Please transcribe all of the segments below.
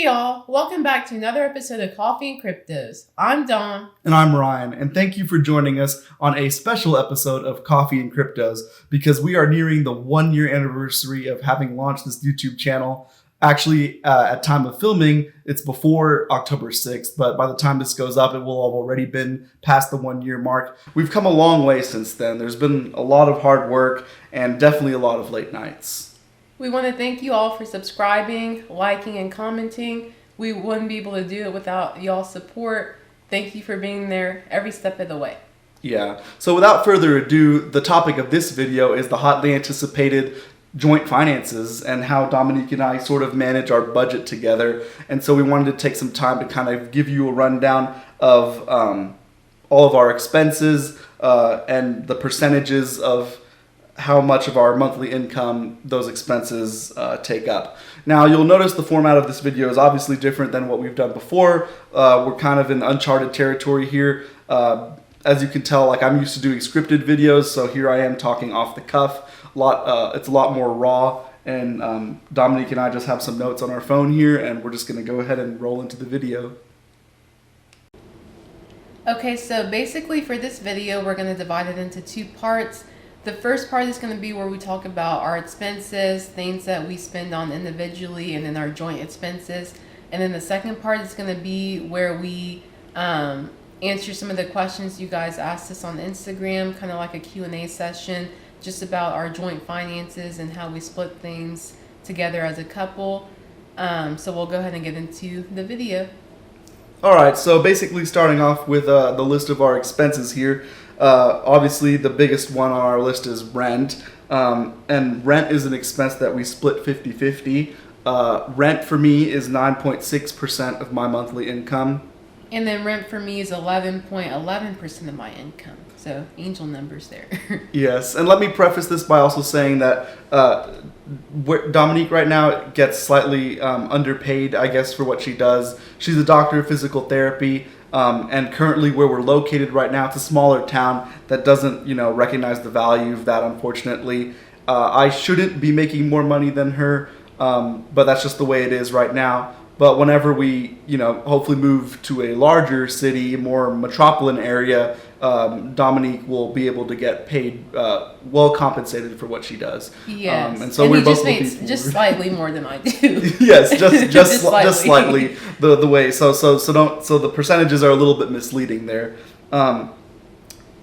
y'all, welcome back to another episode of Coffee and Cryptos. I'm Dom. And I'm Ryan, and thank you for joining us on a special episode of Coffee and Cryptos because we are nearing the 1 year anniversary of having launched this YouTube channel. Actually, at time of filming, it's before October 6th, but by the time this goes up, it will have already been past the 1 year mark. We've come a long way since then. There's been a lot of hard work and definitely a lot of late nights. We want to thank you all for subscribing, liking, and commenting. We wouldn't be able to do it without y'all's support. Thank you for being there every step of the way. Yeah. So without further ado, the topic of this video is the hotly anticipated joint finances and how Dominique and I sort of manage our budget together. And so we wanted to take some time to kind of give you a rundown of all of our expenses and the percentages of how much of our monthly income those expenses take up. Now, you'll notice the format of this video is obviously different than what we've done before. We're kind of in uncharted territory here. As you can tell, like, I'm used to doing scripted videos, so here I am talking off the cuff. It's a lot more raw, and Dominique and I just have some notes on our phone here, and we're just going to go ahead and roll into the video. Okay, so basically for this video, we're going to divide it into two parts. The first part is going to be where we talk about our expenses, things that we spend on individually, and then our joint expenses. And then the second part is going to be where we answer some of the questions you guys asked us on Instagram, kind of like a Q&A session, just about our joint finances and how we split things together as a couple. So we'll go ahead and get into the video. All right, so basically starting off with the list of our expenses here. Obviously, the biggest one on our list is rent. And rent is an expense that we split 50-50. Rent for me is 9.6% of my monthly income. And then rent for me is 11.11% of my income. So angel numbers there. Yes, and let me preface this by also saying that Dominique right now gets slightly underpaid, I guess, for what she does. She's a doctor of physical therapy. And currently where we're located right now, it's a smaller town that doesn't, recognize the value of that, unfortunately. I shouldn't be making more money than her, but that's just the way it is right now. But whenever we, hopefully move to a larger city, more metropolitan area, Dominique will be able to get paid, well compensated for what she does. Yes, and so and we're he both just makes just slightly more than I do. Yes, just slightly the way. So the percentages are a little bit misleading there.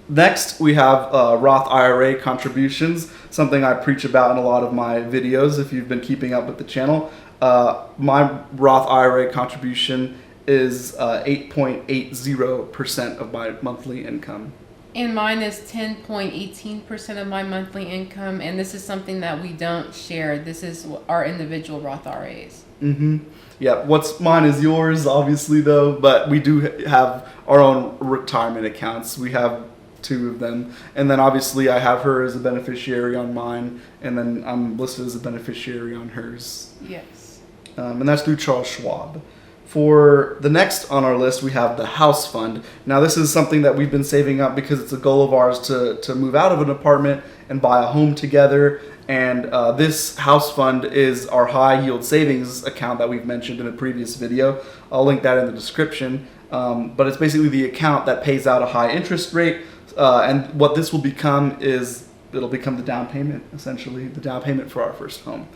Next, we have Roth IRA contributions, something I preach about in a lot of my videos if you've been keeping up with the channel. My Roth IRA contribution is 8.80% of my monthly income. And mine is 10.18% of my monthly income, and this is something that we don't share. This is our individual Roth IRAs. Mm-hmm. Yeah, what's mine is yours, obviously, though, but we do have our own retirement accounts. We have 2 of them, and then obviously I have her as a beneficiary on mine, and then I'm listed as a beneficiary on hers. Yes. And that's through Charles Schwab. For the next on our list, we have the house fund. Now, this is something that we've been saving up because it's a goal of ours to move out of an apartment and buy a home together. And this house fund is our high yield savings account that we've mentioned in a previous video. I'll link that in the description. But it's basically the account that pays out a high interest rate. And what this will become is it'll become the down payment, essentially, the down payment for our first home.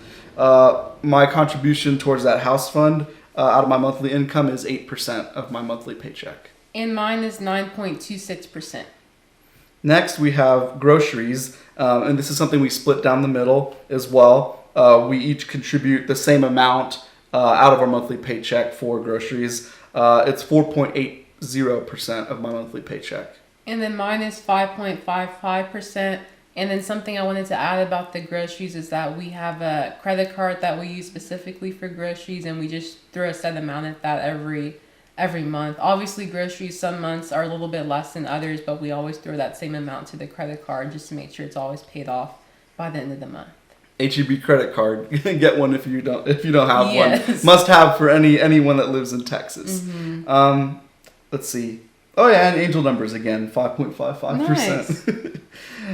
My contribution towards that house fund out of my monthly income is 8% of my monthly paycheck. And mine is 9.26%. Next, we have groceries, and this is something we split down the middle as well. We each contribute the same amount out of our monthly paycheck for groceries. It's 4.80% of my monthly paycheck. And then mine is 5.55%. And then something I wanted to add about the groceries is that we have a credit card that we use specifically for groceries, and we just throw a set amount at that every month. Obviously, groceries some months are a little bit less than others, but we always throw that same amount to the credit card just to make sure it's always paid off by the end of the month. HEB credit card. Get one if you don't have Yes. one. Must have for anyone that lives in Texas. Mm-hmm. Let's see. Oh yeah, and angel numbers again, 5.55%. Nice.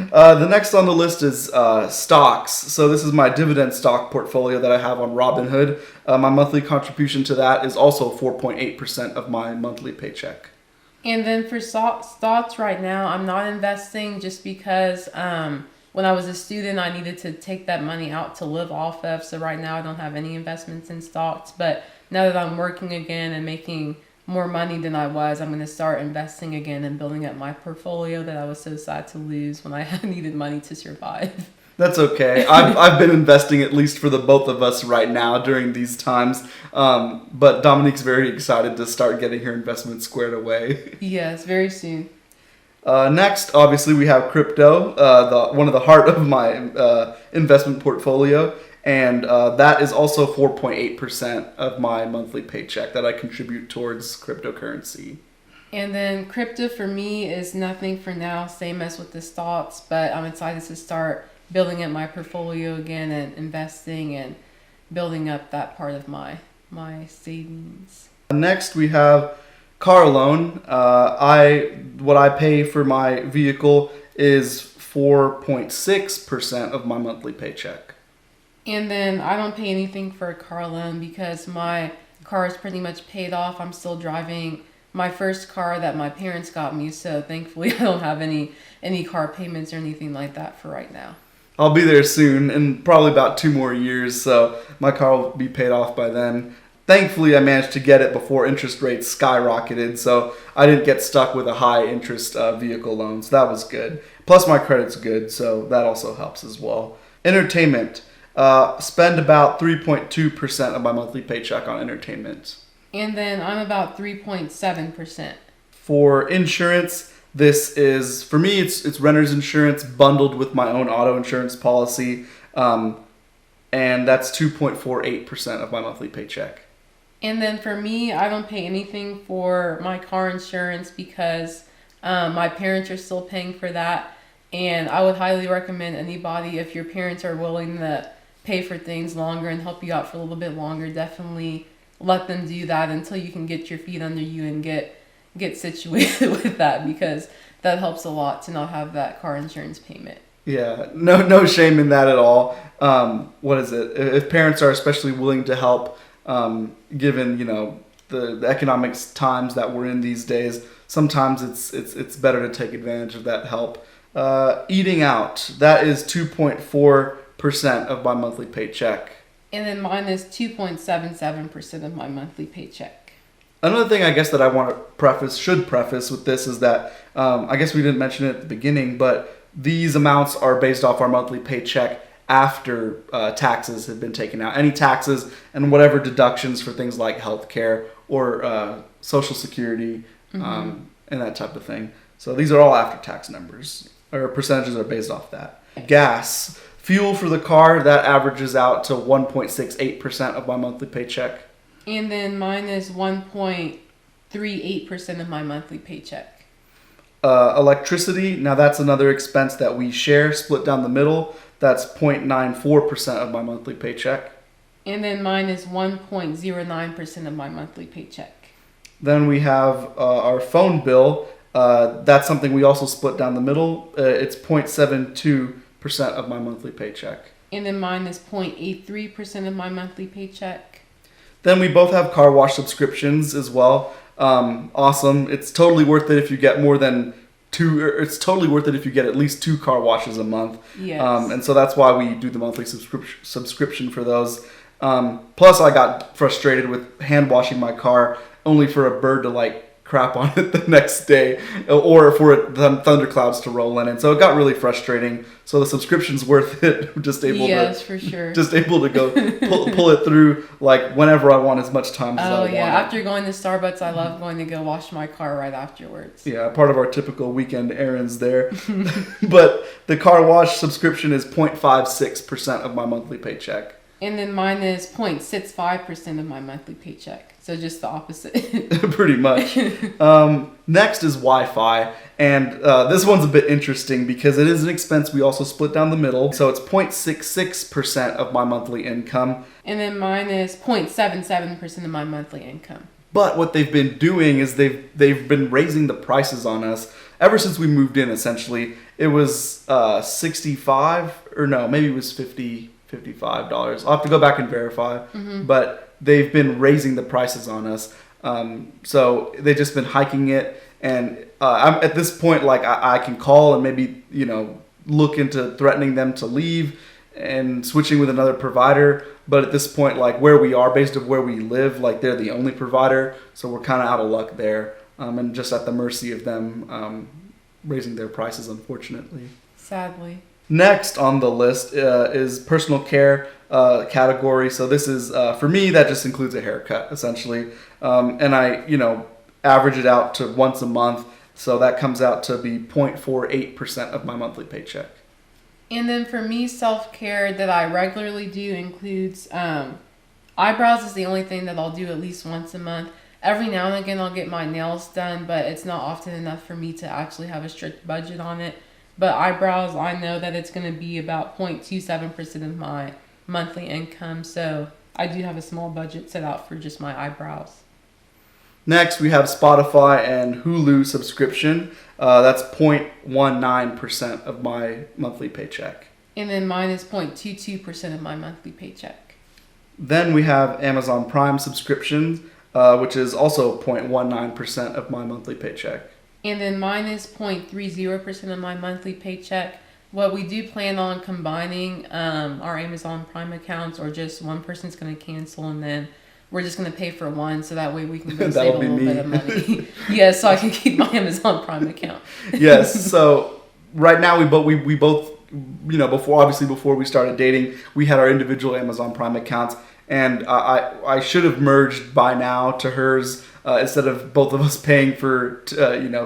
The next on the list is stocks. So this is my dividend stock portfolio that I have on Robinhood. My monthly contribution to that is also 4.8% of my monthly paycheck. And then for stocks right now, I'm not investing just because when I was a student, I needed to take that money out to live off of. So right now I don't have any investments in stocks. But now that I'm working again and making more money than I was, I'm going to start investing again and building up my portfolio that I was so sad to lose when I needed money to survive. That's okay. I've been investing at least for the both of us right now during these times. But Dominique's very excited to start getting her investments squared away. Yes, very soon. Next, obviously, we have crypto, one of the heart of my investment portfolio. And that is also 4.8% of my monthly paycheck that I contribute towards cryptocurrency. And then crypto for me is nothing for now, same as with the stocks, but I'm excited to start building up my portfolio again and investing and building up that part of my savings. Next, we have car loan. What I pay for my vehicle is 4.6% of my monthly paycheck. And then I don't pay anything for a car loan because my car is pretty much paid off. I'm still driving my first car that my parents got me, so thankfully I don't have any car payments or anything like that for right now. I'll be there soon in probably about 2 more years, so my car will be paid off by then. Thankfully, I managed to get it before interest rates skyrocketed, so I didn't get stuck with a high interest vehicle loan, so that was good. Plus my credit's good, so that also helps as well. Entertainment. Spend about 3.2% of my monthly paycheck on entertainment. And then I'm about 3.7%. For insurance, this is, for me, it's renter's insurance bundled with my own auto insurance policy, and that's 2.48% of my monthly paycheck. And then for me, I don't pay anything for my car insurance because my parents are still paying for that. And I would highly recommend anybody, if your parents are willing to pay for things longer and help you out for a little bit longer, definitely let them do that until you can get your feet under you and get situated with that, because that helps a lot to not have that car insurance payment. Yeah, no shame in that at all. What is it? If parents are especially willing to help, given the economic times that we're in these days, sometimes it's better to take advantage of that help. Eating out, that is 2.4% of my monthly paycheck. And then mine is 2.77% of my monthly paycheck. Another thing I guess that I want to should preface with this is that I guess we didn't mention it at the beginning, but these amounts are based off our monthly paycheck after taxes have been taken out. Any taxes and whatever deductions for things like healthcare or Social Security and that type of thing. So these are all after-tax numbers, or percentages are based off that. Gas. Fuel for the car, that averages out to 1.68% of my monthly paycheck. And then mine is 1.38% of my monthly paycheck. Electricity, now that's another expense that we share, split down the middle. That's 0.94% of my monthly paycheck. And then mine is 1.09% of my monthly paycheck. Then we have our phone bill. That's something we also split down the middle. It's 0.72% of my monthly paycheck. And then mine is 0.83% of my monthly paycheck. Then we both have car wash subscriptions as well. Awesome. It's totally worth it if you get more than it's totally worth it if you get at least 2 car washes a month. Yes. And so that's why we do the monthly subscription for those. Plus I got frustrated with hand washing my car only for a bird to crap on it the next day, or for thunderclouds to roll in, and so it got really frustrating. So the subscription's worth it. Yes, for sure. Just able to go pull it through whenever I want, as much time as I want. Oh yeah, after going to Starbucks, I love going to go wash my car right afterwards. Yeah, part of our typical weekend errands there. But the car wash subscription is 0.56% of my monthly paycheck. And then mine is 0.65% of my monthly paycheck. So just the opposite. Pretty much. Next is Wi-Fi. And this one's a bit interesting because it is an expense we also split down the middle. So it's 0.66% of my monthly income. And then mine is 0.77% of my monthly income. But what they've been doing is they've been raising the prices on us ever since we moved in. Essentially, it was 65 or no, maybe it was $55. I'll have to go back and verify. But they've been raising the prices on us. So they've just been hiking it, and I'm at this point like I can call and maybe look into threatening them to leave and switching with another provider. But at this point, like where we are, based on where we live, like they're the only provider, so we're kind of out of luck there, and just at the mercy of them raising their prices, unfortunately. Sadly. Next on the list is personal care category. So this is for me, that just includes a haircut essentially, and I average it out to once a month, so that comes out to be 0.48% of my monthly paycheck. And then for me, self-care that I regularly do includes eyebrows is the only thing that I'll do at least once a month. Every now and again I'll get my nails done, but it's not often enough for me to actually have a strict budget on it. But eyebrows, I know that it's going to be about 0.27% of my monthly income, so I do have a small budget set out for just my eyebrows. Next, we have Spotify and Hulu subscription. That's 0.19% of my monthly paycheck. And then mine is 0.22% of my monthly paycheck. Then we have Amazon Prime subscriptions, which is also 0.19% of my monthly paycheck. And then mine is 0.30% of my monthly paycheck. What we do plan on combining our Amazon Prime accounts, or just one person's going to cancel and then we're just going to pay for one, so that way we can go save a little bit of money. Yeah, so I can keep my Amazon Prime account. Yes, so right now we both before we started dating, we had our individual Amazon Prime accounts, and I should have merged by now to hers instead of both of us paying for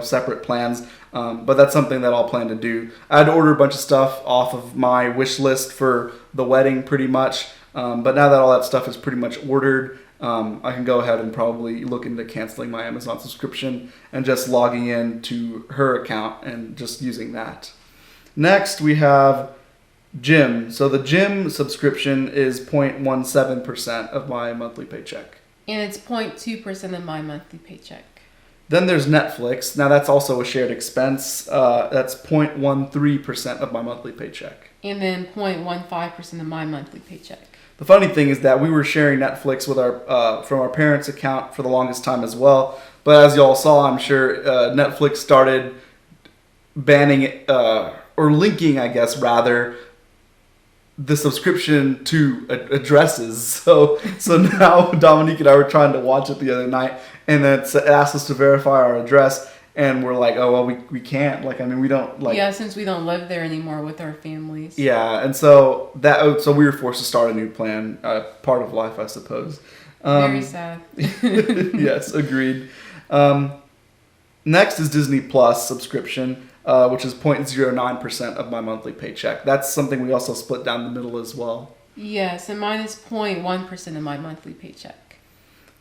separate plans. But that's something that I'll plan to do. I had to order a bunch of stuff off of my wish list for the wedding, pretty much. But now that all that stuff is pretty much ordered, I can go ahead and probably look into canceling my Amazon subscription and just logging in to her account and just using that. Next, we have gym. So the gym subscription is 0.17% of my monthly paycheck. And it's 0.2% of my monthly paycheck. Then there's Netflix. Now that's also a shared expense. That's 0.13% of my monthly paycheck. And then 0.15% of my monthly paycheck. The funny thing is that we were sharing Netflix with from our parents' account for the longest time as well. But as y'all saw, I'm sure Netflix started banning or linking, I guess, rather, the subscription to addresses. So now Dominique and I were trying to watch it the other night, and then it asked us to verify our address, and we're like, oh, well, we can't. Like, I mean, we don't like. Yeah, since we don't live there anymore with our families. Yeah, and so we were forced to start a new plan. Part of life, I suppose. Very sad. Yes, agreed. Next is Disney Plus subscription, which is 0.09% of my monthly paycheck. That's something we also split down the middle as well. Yes, and mine is 0.1% of my monthly paycheck.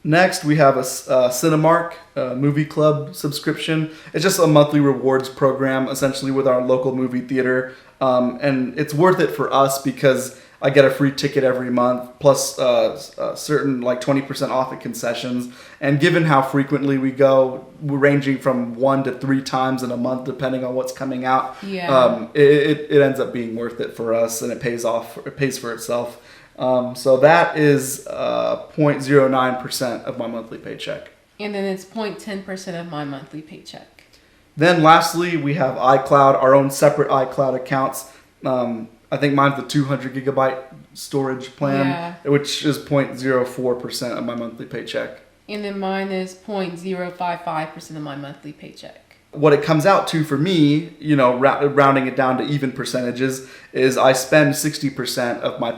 Next, we have a Cinemark movie club subscription. It's just a monthly rewards program, essentially, with our local movie theater. And it's worth it for us because I get a free ticket every month, plus certain 20% off at concessions. And given how frequently we go, we're ranging from 1 to 3 times in a month, depending on what's coming out. Yeah. It ends up being worth it for us, and it pays for itself. So that is 0.09% of my monthly paycheck. And then it's 0.10% of my monthly paycheck. Then lastly, we have iCloud, our own separate iCloud accounts. I think mine's the 200 gigabyte storage plan, which is 0.04% of my monthly paycheck. And then mine is 0.055% of my monthly paycheck. What it comes out to for me, rounding it down to even percentages, is I spend 60% of my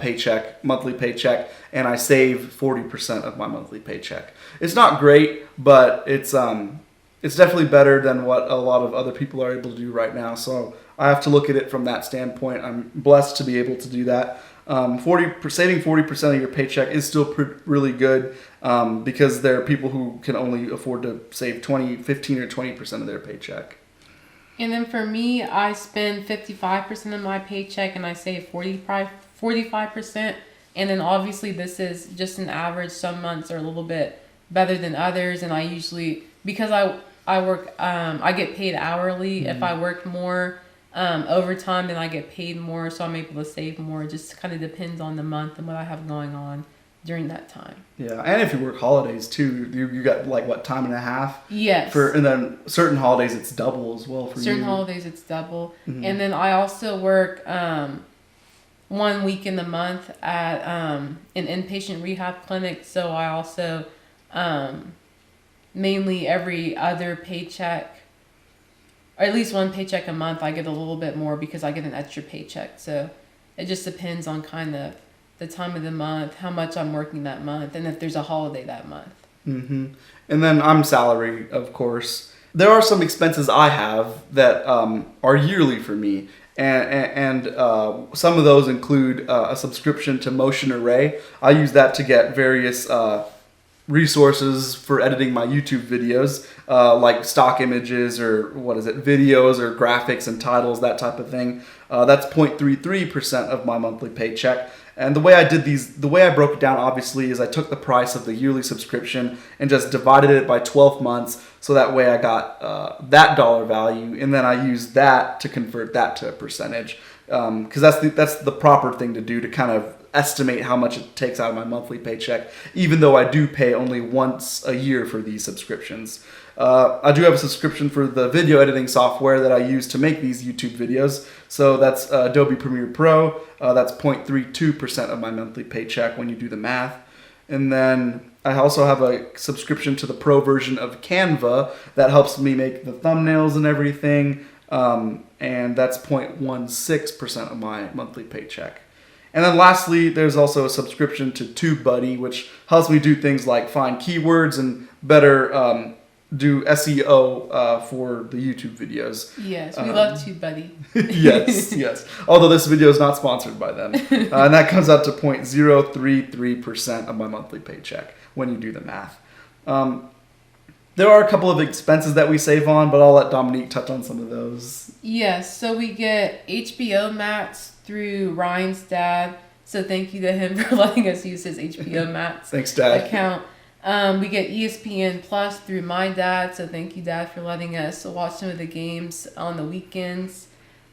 monthly paycheck, and I save 40% of my monthly paycheck. It's not great, but it's definitely better than what a lot of other people are able to do right now. So I have to look at it from that standpoint. I'm blessed to be able to do that. Saving 40% of your paycheck is still really good because there are people who can only afford to save 15 or 20% of their paycheck. And then for me, I spend 55% of my paycheck and I save 45%. And then obviously this is just an average. Some months are a little bit better than others, and I usually, because I work, I get paid hourly. If I work more overtime, then I get paid more, so I'm able to save more. It just kind of depends on the month and what I have going on during that time. Yeah, and if you work holidays too, you got like what, time and a half? Yes. And then certain holidays it's double as well for you. Certain holidays it's double, and then I also work 1 week in the month at an inpatient rehab clinic. So I also mainly every other paycheck, or at least one paycheck a month, I get a little bit more because I get an extra paycheck. So it just depends on kind of the time of the month, how much I'm working that month, and if there's a holiday that month. Mm-hmm. And then I'm salary, of course. There are some expenses I have that are yearly for me. And some of those include a subscription to Motion Array. I use that to get various resources for editing my YouTube videos, like stock images or videos or graphics and titles, that type of thing. That's 0.33% of my monthly paycheck. And the way I broke it down, obviously, is I took the price of the yearly subscription and just divided it by 12 months. So that way I got that dollar value, and then I used that to convert that to a percentage. Because that's the proper thing to do to kind of estimate how much it takes out of my monthly paycheck, even though I do pay only once a year for these subscriptions. I do have a subscription for the video editing software that I use to make these YouTube videos. So that's Adobe Premiere Pro. That's 0.32% of my monthly paycheck when you do the math. And then I also have a subscription to the pro version of Canva that helps me make the thumbnails and everything. And that's 0.16% of my monthly paycheck. And then lastly, there's also a subscription to TubeBuddy, which helps me do things like find keywords and better do SEO for the YouTube videos. Yes, we love TubeBuddy. yes. Although this video is not sponsored by them. And that comes out to 0.033% of my monthly paycheck when you do the math. There are a couple of expenses that we save on, but I'll let Dominique touch on some of those. Yes, so we get HBO Max through Ryan's dad. So thank you to him for letting us use his HBO Max Thanks, Dad. account. We get ESPN Plus through my dad. So thank you, Dad, for letting us watch some of the games on the weekends.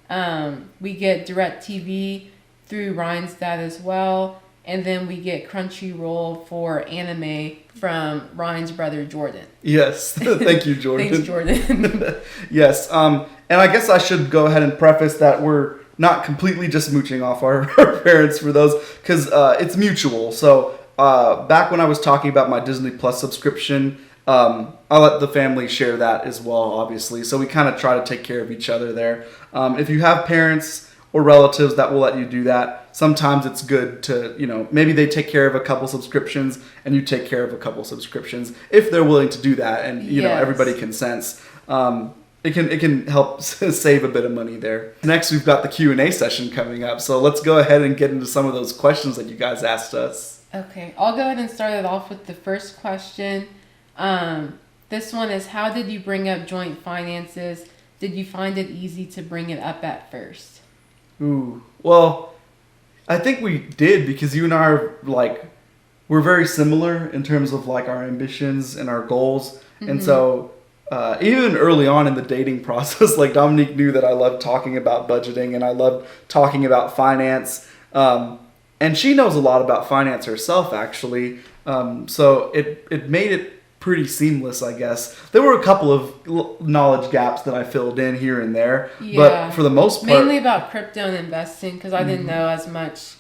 We get DirecTV through Ryan's dad as well. And then we get Crunchyroll for anime from Ryan's brother, Jordan. Yes. Thank you, Jordan. Thanks, Jordan. Yes. And I guess I should go ahead and preface that we're not completely just mooching off our parents for those, because it's mutual. So back when I was talking about my Disney Plus subscription, I let the family share that as well, obviously. So we kind of try to take care of each other there. If you have parents or relatives that will let you do that, sometimes it's good to, maybe they take care of a couple subscriptions and you take care of a couple subscriptions if they're willing to do that, and Yes. everybody consents. It can help save a bit of money there. Next, we've got the Q&A session coming up, so let's go ahead and get into some of those questions that you guys asked us. Okay, I'll go ahead and start it off with the first question. This one is, how did you bring up joint finances? Did you find it easy to bring it up at first? Ooh, well, I think we did, because you and I are we're very similar in terms of our ambitions and our goals. Mm-hmm. And so even early on in the dating process, Dominique knew that I loved talking about budgeting and I loved talking about finance. And she knows a lot about finance herself, actually. So it made it pretty seamless, I guess. There were a couple of knowledge gaps that I filled in here and there, but for the most part, mainly about crypto and investing, because I didn't know as much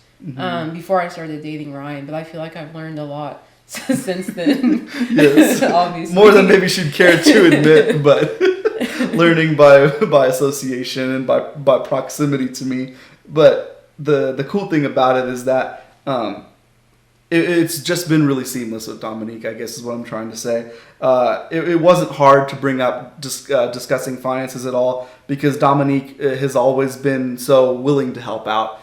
before I started dating Ryan, but I feel like I've learned a lot since then. Yes, obviously more than maybe she'd care to admit, but learning by association and by proximity to me. But the cool thing about it is that it's just been really seamless with Dominique, I guess is what I'm trying to say. It wasn't hard to bring up discussing finances at all, because Dominique has always been so willing to help out.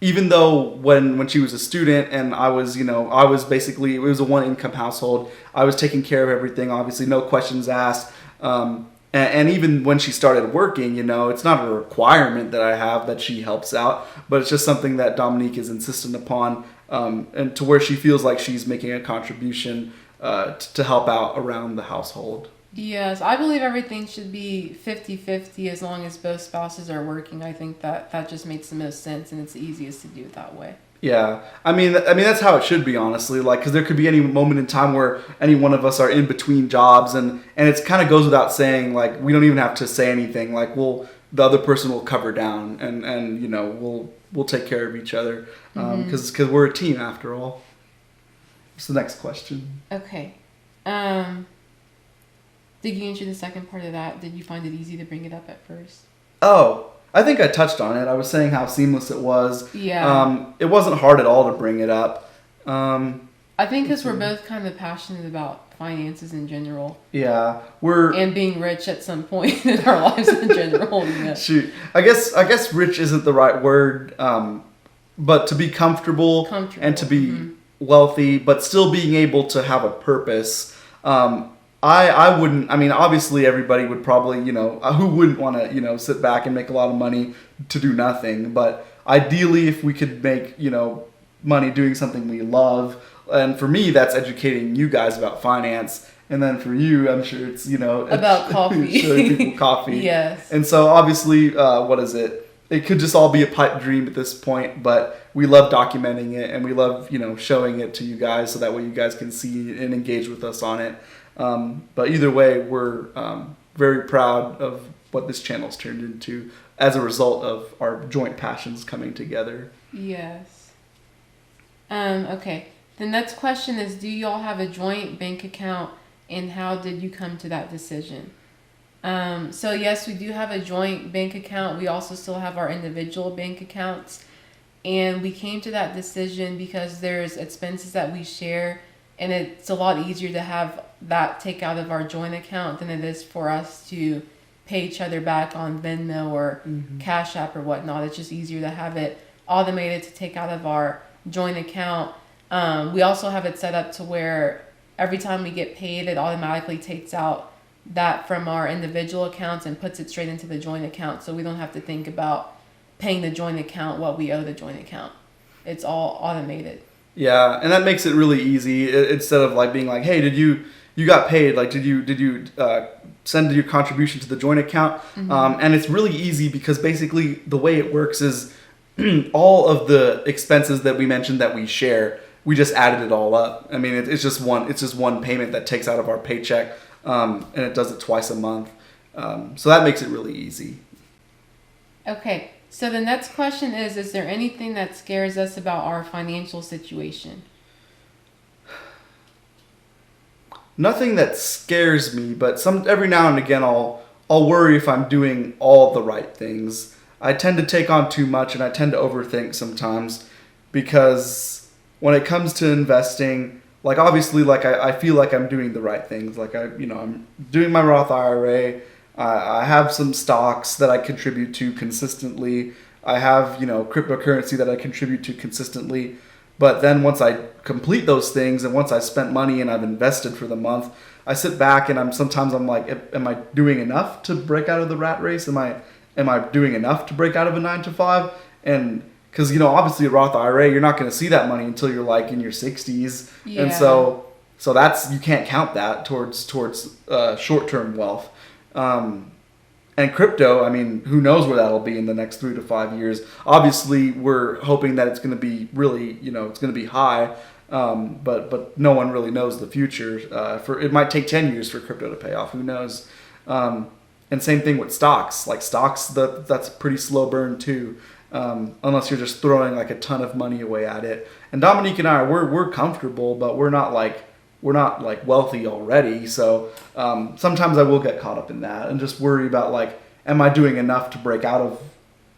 Even though when she was a student and I was basically, it was a one income household, I was taking care of everything, obviously, no questions asked. And even when she started working, it's not a requirement that I have that she helps out, but it's just something that Dominique is insistent upon, and to where she feels like she's making a contribution to help out around the household. Yes, I believe everything should be 50-50 as long as both spouses are working. I think that just makes the most sense, and it's the easiest to do it that way. Yeah, I mean that's how it should be, honestly. Like, because there could be any moment in time where any one of us are in between jobs, and it kind of goes without saying. Like, we don't even have to say anything. Like, the other person will cover down, and we'll take care of each other, because we're a team after all. What's the next question? Okay. Did you answer the second part of that? Did you find it easy to bring it up at first? Oh, I think I touched on it. I was saying how seamless it was. Yeah. It wasn't hard at all to bring it up. I think because we're both kind of passionate about finances in general. Yeah, and being rich at some point in our lives in general. Yeah. Shoot, I guess rich isn't the right word, but to be comfortable and to be wealthy, but still being able to have a purpose. I wouldn't. I mean, obviously, everybody would probably, who wouldn't want to, sit back and make a lot of money to do nothing. But ideally, if we could make, money doing something we love, and for me, that's educating you guys about finance. And then for you, I'm sure it's, about coffee, showing people coffee. Yes. And so obviously, what is it? It could just all be a pipe dream at this point, but we love documenting it, and we love, showing it to you guys so that way you guys can see and engage with us on it. But either way, we're very proud of what this channel's turned into as a result of our joint passions coming together. Yes. Okay. The next question is, do y'all have a joint bank account, and how did you come to that decision? So yes, we do have a joint bank account. We also still have our individual bank accounts, and we came to that decision because there's expenses that we share, and it's a lot easier to have that take out of our joint account than it is for us to pay each other back on Venmo or Cash App or whatnot. It's just easier to have it automated to take out of our joint account. We also have it set up to where every time we get paid, it automatically takes out that from our individual accounts and puts it straight into the joint account, so we don't have to think about paying the joint account what we owe the joint account. It's all automated. Yeah, and that makes it really easy. Instead of like being like, hey, you got paid? Like, did you send your contribution to the joint account? And it's really easy because basically the way it works is all of the expenses that we mentioned that we share, we just added it all up. I mean, it's just one payment that takes out of our paycheck, and it does it twice a month. So that makes it really easy. Okay. So the next question is there anything that scares us about our financial situation? Nothing that scares me, but every now and again I'll worry if I'm doing all the right things. I tend to take on too much, and I tend to overthink sometimes, because when it comes to investing, like obviously, like I feel like I'm doing the right things. Like I'm doing my Roth IRA. I have some stocks that I contribute to consistently. I have, cryptocurrency that I contribute to consistently. But then once I complete those things, and once I spent money and I've invested for the month, I sit back and sometimes I'm like, am I doing enough to break out of the rat race? Am I doing enough to break out of a 9-to-5? And because, obviously a Roth IRA, you're not going to see that money until you're like in your 60s. Yeah. And so that's, you can't count that towards short-term wealth. And crypto, I mean, who knows where that'll be in the next 3 to 5 years. Obviously, we're hoping that it's going to be really, it's going to be high. But no one really knows the future. It might take 10 years for crypto to pay off. Who knows? And same thing with stocks. Like stocks, that's a pretty slow burn too. Unless you're just throwing like a ton of money away at it. And Dominique and I, we're comfortable, but we're not like wealthy already. So sometimes I will get caught up in that and just worry about like, am I doing enough to break out of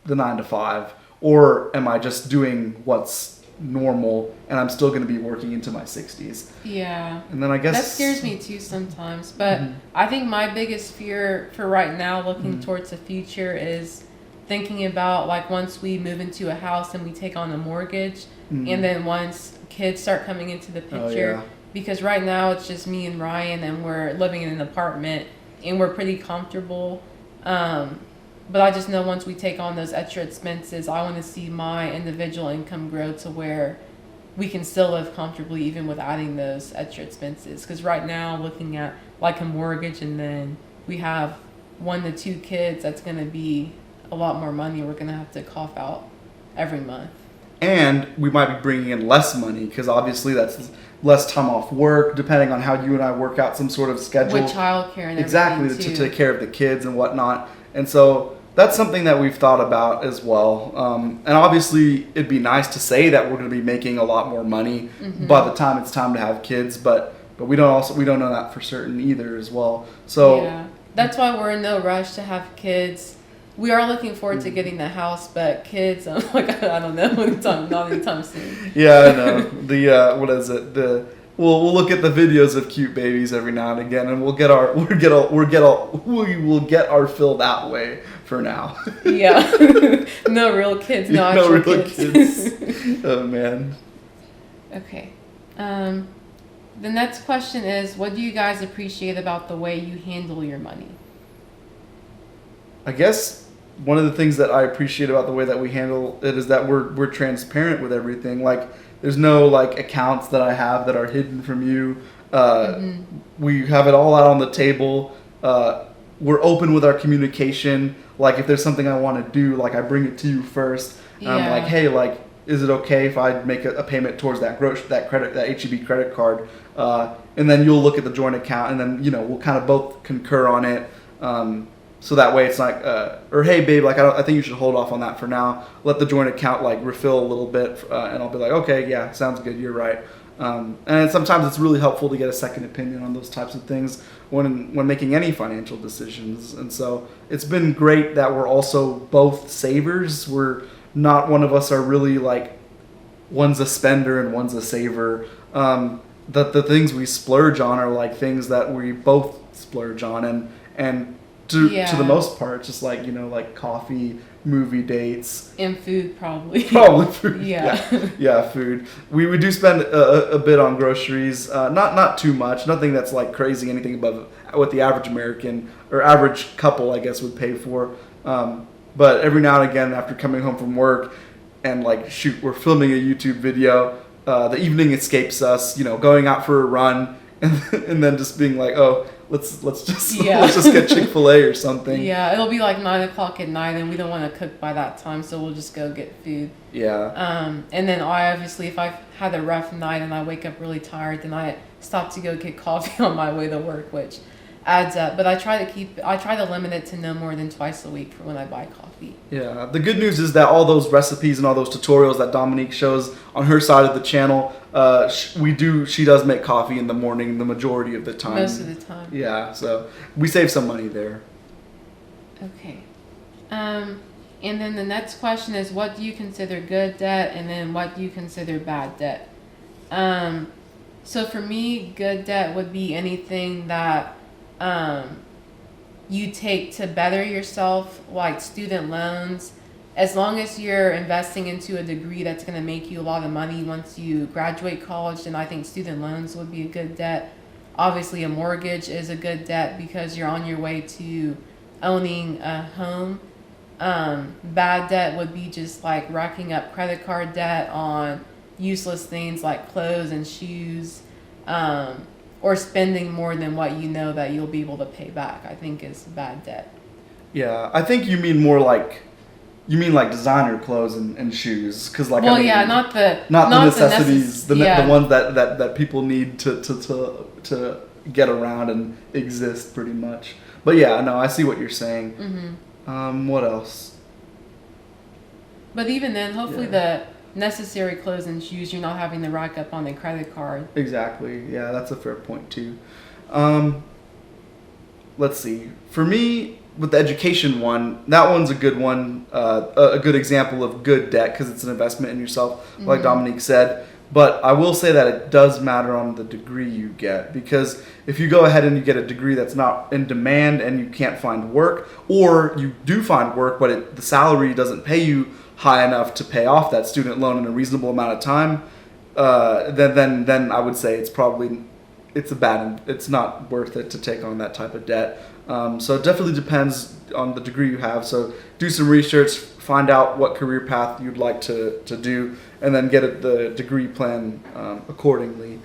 the 9-to-5, or am I just doing what's normal and I'm still going to be working into my 60s? Yeah. And then I guess that scares me too sometimes. But I think my biggest fear for right now, looking towards the future, is thinking about like once we move into a house and we take on a mortgage, and then once kids start coming into the picture. Oh, yeah. Because right now it's just me and Ryan, and we're living in an apartment, and we're pretty comfortable. But I just know once we take on those extra expenses, I want to see my individual income grow to where we can still live comfortably even with adding those extra expenses. Because right now, looking at like a mortgage, and then we have 1 to 2 kids, that's going to be a lot more money we're going to have to cough out every month. And we might be bringing in less money because obviously that's less time off work, depending on how you and I work out some sort of schedule. With childcare and exactly, everything, to too. take care of the kids and whatnot. And so that's something that we've thought about as well. And obviously, it'd be nice to say that we're going to be making a lot more money by the time it's time to have kids, but we don't know that for certain either as well. So yeah, that's why we're in no rush to have kids. We are looking forward to getting the house, but kids, I'm like, I don't know, not anytime soon. yeah, I know. The what is it? We'll look at the videos of cute babies every now and again, and we will get our fill that way for now. Yeah, no real kids, no actual real kids. Oh man. Okay. The next question is, what do you guys appreciate about the way you handle your money? I guess one of the things that I appreciate about the way that we handle it is that we're transparent with everything. Like, there's no like accounts that I have that are hidden from you. We have it all out on the table. We're open with our communication. Like, if there's something I want to do, like I bring it to you first. I'm like, hey, like, is it okay if I make a payment towards that HEB credit card? And then you'll look at the joint account, and then we'll kind of both concur on it. So that way it's like, or hey babe, like I think you should hold off on that for now. Let the joint account like refill a little bit, and I'll be like, okay, yeah, sounds good, you're right. And sometimes it's really helpful to get a second opinion on those types of things when making any financial decisions. And so it's been great that we're also both savers. We're not one of us are really like one's a spender and one's a saver. The things we splurge on are like things that we both splurge on, and to the most part, just like like coffee, movie dates, and food probably. Probably food. Yeah. Yeah, food. We do spend a bit on groceries, not too much, nothing that's like crazy, anything above what the average American or average couple, I guess, would pay for. But every now and again, after coming home from work and like shoot, we're filming a YouTube video, the evening escapes us, going out for a run, and then just being like, oh, let's just get Chick-fil-A or something. Yeah, it'll be like 9:00 at night, and we don't want to cook by that time, so we'll just go get food. Yeah. And then I obviously, if I've had a rough night and I wake up really tired, then I stop to go get coffee on my way to work, which adds up. But I try to limit it to no more than twice a week for when I buy coffee. Yeah. The good news is that all those recipes and all those tutorials that Dominique shows on her side of the channel, she does make coffee in the morning the majority of the time. Most of the time. Yeah, so we save some money there. Okay. And then the next question is, what do you consider good debt, and then what do you consider bad debt? So for me, good debt would be anything that you take to better yourself, like student loans. As long as you're investing into a degree that's going to make you a lot of money once you graduate college, then I think student loans would be a good debt. Obviously, a mortgage is a good debt because you're on your way to owning a home. Bad debt would be just like racking up credit card debt on useless things like clothes and shoes, or spending more than what you know that you'll be able to pay back, I think is bad debt. Yeah, I think you mean more like, designer clothes and shoes, because like, well, I mean, yeah, not the necessities, the yeah. ones that people need to get around and exist pretty much. But yeah, no, I see what you're saying. Mm-hmm. What else? But even then, hopefully the necessary clothes and shoes you're not having to rack up on the credit card. Exactly. Yeah, that's a fair point too. Let's see. For me, with the education one, that one's a good one, a good example of good debt because it's an investment in yourself, like Dominique said. But I will say that it does matter on the degree you get, because if you go ahead and you get a degree that's not in demand and you can't find work, or you do find work but the salary doesn't pay you high enough to pay off that student loan in a reasonable amount of time, then I would say it's not worth it to take on that type of debt. So it definitely depends on the degree you have. So do some research, find out what career path you'd like to do, and then get the degree plan accordingly.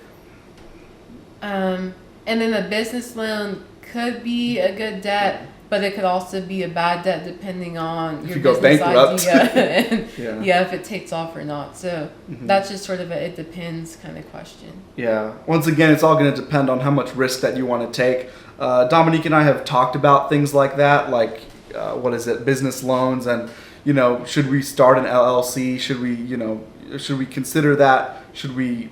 And then a business loan could be a good debt, but it could also be a bad debt depending on If your you go business bankrupt. idea and Yeah. if it takes off or not. So Mhm. that's just sort of a it depends kind of question. Yeah. Once again, it's all going to depend on how much risk that you want to take. Dominique and I have talked about things like that, like business loans, and should we start an LLC? Should we consider that? Should we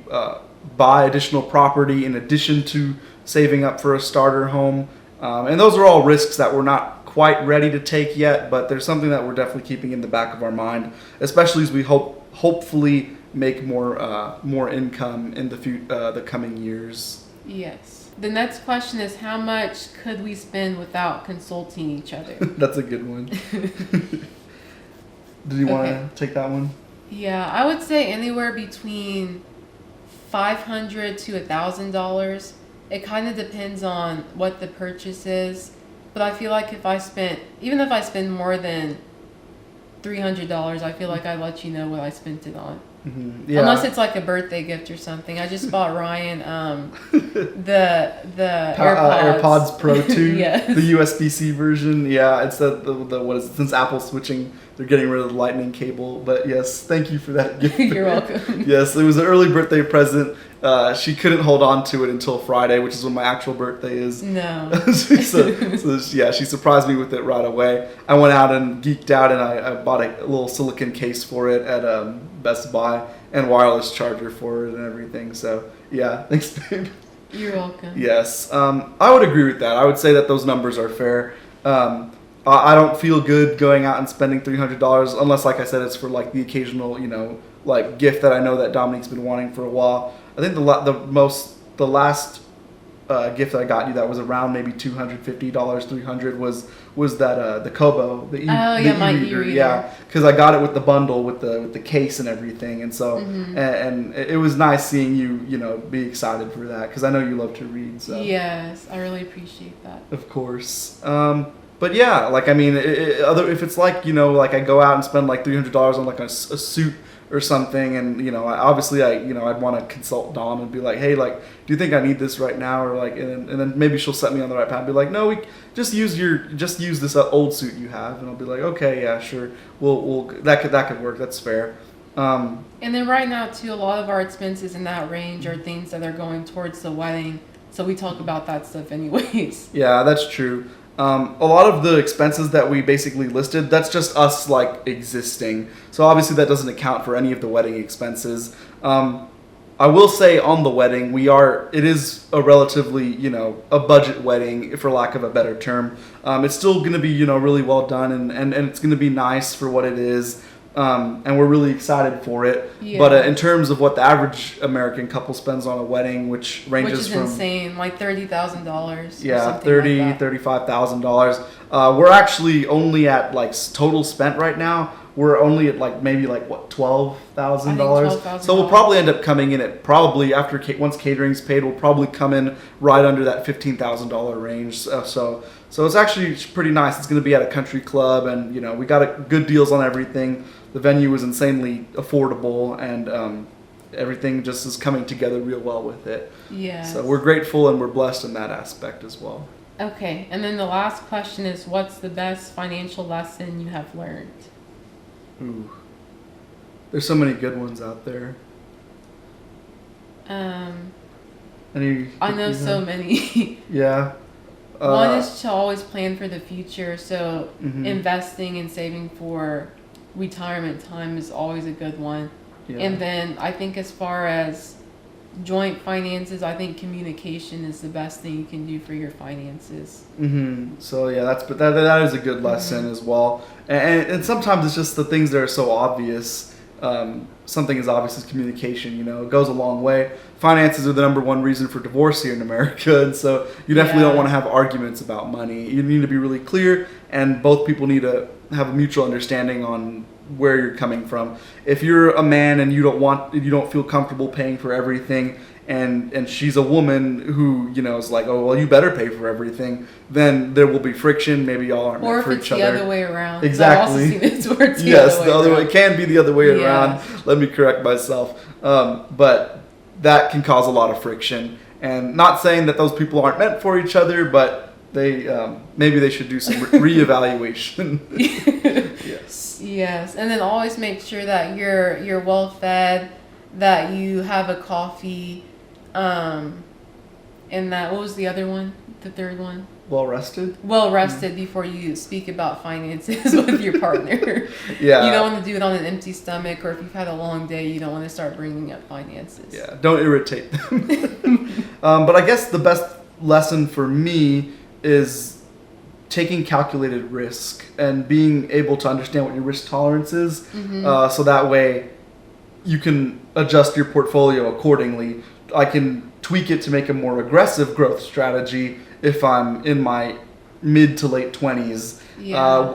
buy additional property in addition to saving up for a starter home? And those are all risks that we're not quite ready to take yet, but there's something that we're definitely keeping in the back of our mind, especially as we hopefully make more income in the coming years. Yes. The next question is, how much could we spend without consulting each other? That's a good one. Did you want to take that one? Yeah, I would say anywhere between $500 to $1,000. It kind of depends on what the purchase is, but I feel like even if I spend more than $300, I feel like I'd let you know what I spent it on. Mm-hmm. Yeah. Unless it's like a birthday gift or something. I just bought Ryan the AirPods Pro 2, Yes. the USB-C version. Yeah, it's the what is it? Since Apple's switching, they're getting rid of the Lightning cable. But yes, thank you for that gift. You're welcome. Yes, it was an early birthday present. She couldn't hold on to it until Friday, which is when my actual birthday is. No. so yeah, she surprised me with it right away. I went out and geeked out, and I bought a little silicone case for it at Best Buy and wireless charger for it and everything. So yeah, thanks, babe. You're welcome. Yes, I would agree with that. I would say that those numbers are fair. I don't feel good going out and spending $300 unless, like I said, it's for like the occasional, like gift that I know that Dominique's been wanting for a while. I think the last gift that I got you that was around maybe $250, $300 was that the Kobo, the my e-reader. e-reader. Yeah, because I got it with the bundle with the case and everything, and so and it was nice seeing you be excited for that because I know you love to read. So Yes, I really appreciate that. of course. But yeah, like I mean, if it's like like I go out and spend like $300 on like a suit or something, and I'd want to consult Dom and be like, hey, like, do you think I need this right now, or like, and then maybe she'll set me on the right path, be like, no, we just use this old suit you have, and I'll be like, okay, yeah, sure, we'll that could work, that's fair. And then right now too, a lot of our expenses in that range are things that are going towards the wedding, so we talk about that stuff anyways. Yeah, that's true. A lot of the expenses that we basically listed, that's just us like existing. So obviously that doesn't account for any of the wedding expenses. I will say on the wedding, it is a relatively, a budget wedding, for lack of a better term. It's still going to be, really well done, and it's going to be nice for what it is. And we're really excited for it. Yeah. But in terms of what the average American couple spends on a wedding, which ranges Which is from insane, like $30,000. yeah, $30,000, $35,000. We're actually only at like total spent right now. We're only at like maybe like what $12,000. $12,000. So we'll probably end up coming in at once catering's paid, we'll probably come in right under that $15,000 range. So it's actually pretty nice. It's going to be at a country club, and we got good deals on everything. The venue was insanely affordable, and everything just is coming together real well with it. Yeah. So we're grateful and we're blessed in that aspect as well. Okay, and then the last question is, what's the best financial lesson you have learned? Ooh. There's so many good ones out there. I know so many. Yeah. One is to always plan for the future. So Mhm. investing and saving for retirement time is always a good one. Yeah. And then I think as far as joint finances, I think communication is the best thing you can do for your finances. So yeah, that is a good lesson as well. And sometimes it's just the things that are so obvious. Something as obvious as communication, it goes a long way. Finances are the number one reason for divorce here in America, and so you definitely don't want to have arguments about money. You need to be really clear, and both people need to have a mutual understanding on where you're coming from. If you're a man and you don't feel comfortable paying for everything, and she's a woman who, you know, is like, oh, well, you better pay for everything, then there will be friction. Maybe y'all aren't Or meant if for it's each the other. other way around. Exactly. I've also seen it where it's Yes, the other way around. It can be the other way Yeah. around. Let me correct myself. But that can cause a lot of friction. And not saying that those people aren't meant for each other, but they maybe they should do some reevaluation. Yes. Yes, and then always make sure that you're well fed, that you have a coffee, and that, what was the other one? The third one? Well rested. Well rested before you speak about finances with your partner. Yeah. You don't want to do it on an empty stomach, or if you've had a long day, you don't want to start bringing up finances. Yeah. Don't irritate them. But I guess the best lesson for me is taking calculated risk and being able to understand what your risk tolerance is, so that way you can adjust your portfolio accordingly. I can tweak it to make a more aggressive growth strategy if I'm in my mid to late 20s,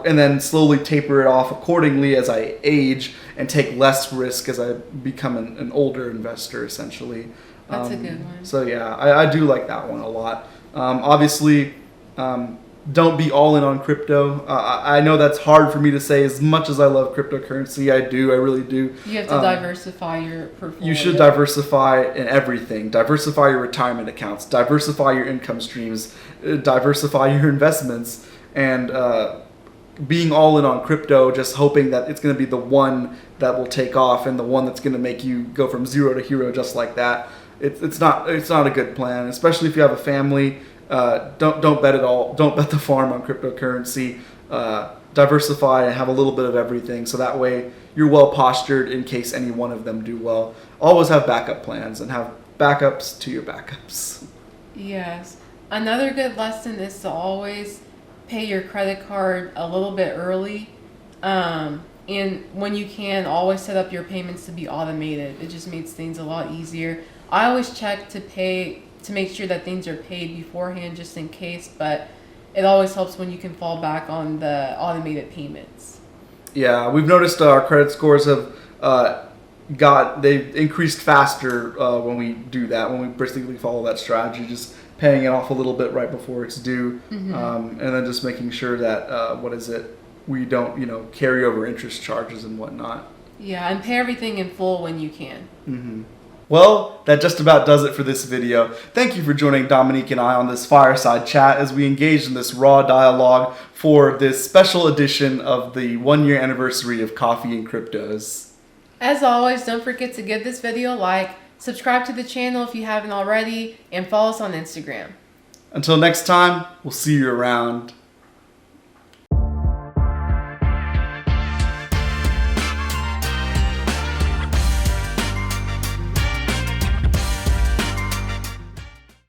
and then slowly taper it off accordingly as I age and take less risk as I become an older investor, essentially. That's a good one. So yeah, I do like that one a lot. Obviously, don't be all in on crypto. I know that's hard for me to say. As much as I love cryptocurrency, I really do. You have to diversify your portfolio. You should diversify in everything. Diversify your retirement accounts. Diversify your income streams. Diversify your investments. And being all in on crypto, just hoping that it's going to be the one that will take off and the one that's going to make you go from zero to hero just like that. It's not a good plan, especially if you have a family. Don't bet it all. Don't bet the farm on cryptocurrency. Diversify and have a little bit of everything, so that way you're well postured in case any one of them do well. Always have backup plans and have backups to your backups. Yes. Another good lesson is to always pay your credit card a little bit early. And when you can, always set up your payments to be automated. It just makes things a lot easier. I always check to make sure that things are paid beforehand just in case, but it always helps when you can fall back on the automated payments. Yeah, we've noticed our credit scores have they've increased faster when we do that, when we basically follow that strategy, just paying it off a little bit right before it's due, and then just making sure that we don't carry over interest charges and whatnot. Yeah, and pay everything in full when you can. Well, that just about does it for this video. Thank you for joining Dominique and I on this fireside chat as we engage in this raw dialogue for this special edition of the 1-year anniversary of Coffee and Cryptos. As always, don't forget to give this video a like, subscribe to the channel if you haven't already, and follow us on Instagram. Until next time, we'll see you around.